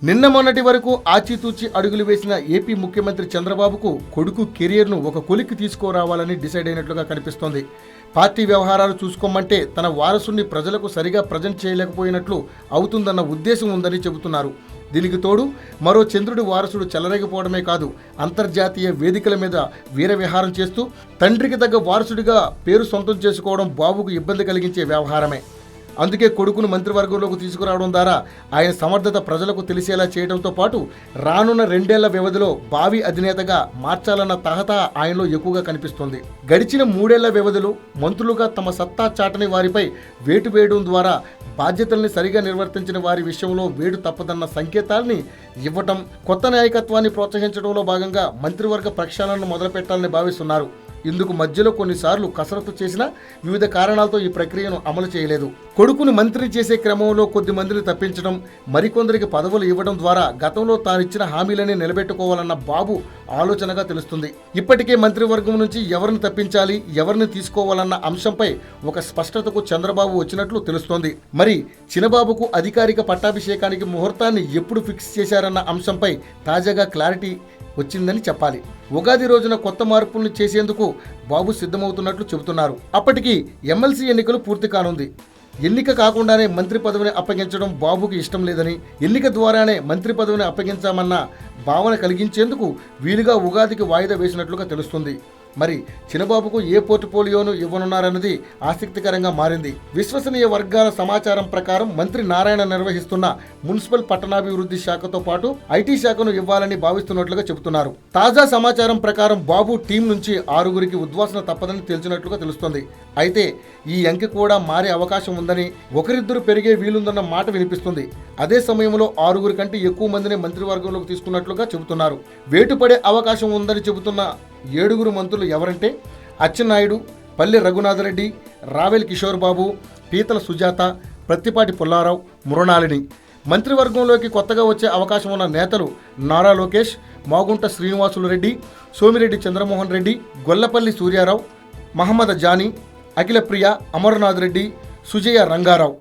నిన్న మొన్నటి వరకు ఆచితూచి అడుగులు వేసిన ఏపీ ముఖ్యమంత్రి చంద్రబాబుకు కొడుకు కెరియర్ను ఒక కొలిక్కి తీసుకురావాలని డిసైడ్ అయినట్లుగా కనిపిస్తోంది. పార్టీ వ్యవహారాలు చూసుకోమంటే తన వారసుని ప్రజలకు సరిగా ప్రజెంట్ చేయలేకపోయినట్లు అవుతుందన్న ఉద్దేశం ఉందని చెబుతున్నారు. దీనికి తోడు మరో చంద్రుడి వారసుడు చెలరేగిపోవడమే కాదు, అంతర్జాతీయ వేదికల మీద వీరవిహారం చేస్తూ తండ్రికి తగ్గ వారసుడిగా పేరు సొంతం చేసుకోవడం బాబుకు ఇబ్బంది కలిగించే వ్యవహారమే. అందుకే కొడుకును మంత్రివర్గంలోకి తీసుకురావడం ద్వారా ఆయన సమర్థత ప్రజలకు తెలిసేలా చేయడంతో పాటు రానున్న 2 ఏళ్ల వ్యవధిలో భావి అధినేతగా మార్చాలన్న తహతా ఆయనలో ఎక్కువగా కనిపిస్తోంది. గడిచిన 3 ఏళ్ల వ్యవధిలో మంత్రులుగా తమ సత్తా చాటని వారిపై వేటు వేయడం ద్వారా బాధ్యతల్ని సరిగా నిర్వర్తించిన వారి విషయంలో వేడు తప్పదన్న సంకేతాల్ని ఇవ్వటం, కొత్త నాయకత్వాన్ని ప్రోత్సహించడంలో భాగంగా మంత్రివర్గ ప్రక్షాళనను మొదలుపెట్టాలని భావిస్తున్నారు. ఇందుకు మధ్యలో కొన్నిసార్లు కసరత్తు చేసినా వివిధ కారణాలతో ఈ ప్రక్రియను అమలు చేయలేదు. కొడుకును మంత్రి చేసే క్రమంలో కొద్ది మందిని తప్పించడం, మరికొందరికి పదవులు ఇవ్వడం ద్వారా గతంలో తానిచ్చిన హామీలని నిలబెట్టుకోవాలన్న బాబు ఆలోచనగా తెలుస్తుంది. ఇప్పటికే మంత్రివర్గం నుంచి ఎవరిని తప్పించాలి, ఎవరిని తీసుకోవాలన్న అంశంపై ఒక స్పష్టతకు చంద్రబాబు వచ్చినట్లు తెలుస్తోంది. మరి చినబాబుకు అధికారిక పట్టాభిషేకానికి ముహూర్తాన్ని ఎప్పుడు ఫిక్స్ చేశారన్న అంశంపై తాజాగా క్లారిటీ వచ్చిందని చెప్పాలి. ఉగాది రోజున కొత్త మార్పుల్ని చేసేందుకు బాబు సిద్ధమవుతున్నట్లు చెబుతున్నారు. అప్పటికి ఎమ్మెల్సీ ఎన్నికలు పూర్తి కానుంది. ఎన్నిక కాకుండానే మంత్రి పదవిని అప్పగించడం బాబుకి ఇష్టం లేదని, ఎన్నిక ద్వారానే మంత్రి పదవిని అప్పగించామన్న భావన కలిగించేందుకు వీలుగా ఉగాదికి వాయిదా వేసినట్లుగా తెలుస్తుంది. మరి చినబాబుకు ఏ పోర్ట్ఫోలియోను ఇవ్వనున్నారన్నది ఆసక్తికరంగా మారింది. విశ్వసనీయ వర్గాల సమాచారం ప్రకారం మంత్రి నారాయణ నిర్వహిస్తున్న మున్సిపల్ పట్టణాభివృద్ధి శాఖతో పాటు ఐటీ శాఖను ఇవ్వాలని భావిస్తున్నట్లుగా చెబుతున్నారు. తాజా సమాచారం ప్రకారం బాబు టీం నుంచి 6గురికి ఉద్వాసన తప్పదని తెలిసినట్లుగా తెలుస్తోంది. అయితే ఈ అంకె కూడా మారే అవకాశం ఉందని, ఒకరిద్దరు పెరిగే వీలుందన్న మాట వినిపిస్తుంది. అదే సమయంలో 6గురి కంటే ఎక్కువ మందిని మంత్రివర్గంలోకి తీసుకున్నట్లుగా చెబుతున్నారు. వేటుపడే అవకాశం ఉందని చెబుతున్న 7గురు మంత్రులు ఎవరంటే అచ్చెన్నాయుడు, పల్లె రఘునాథరెడ్డి, రావెల్ కిషోర్ బాబు, పీతల సుజాత, ప్రత్తిపాటి పుల్లారావు, మృణాలిని. మంత్రివర్గంలోకి కొత్తగా వచ్చే అవకాశం ఉన్న నేతలు నారా లోకేష్, మాగుంట శ్రీనివాసులు రెడ్డి, సోమిరెడ్డి చంద్రమోహన్ రెడ్డి, గొల్లపల్లి సూర్యారావు, మహమ్మద్ జానీ, అఖిలప్రియ, అమర్నాథ్ రెడ్డి, సుజయ రంగారావు.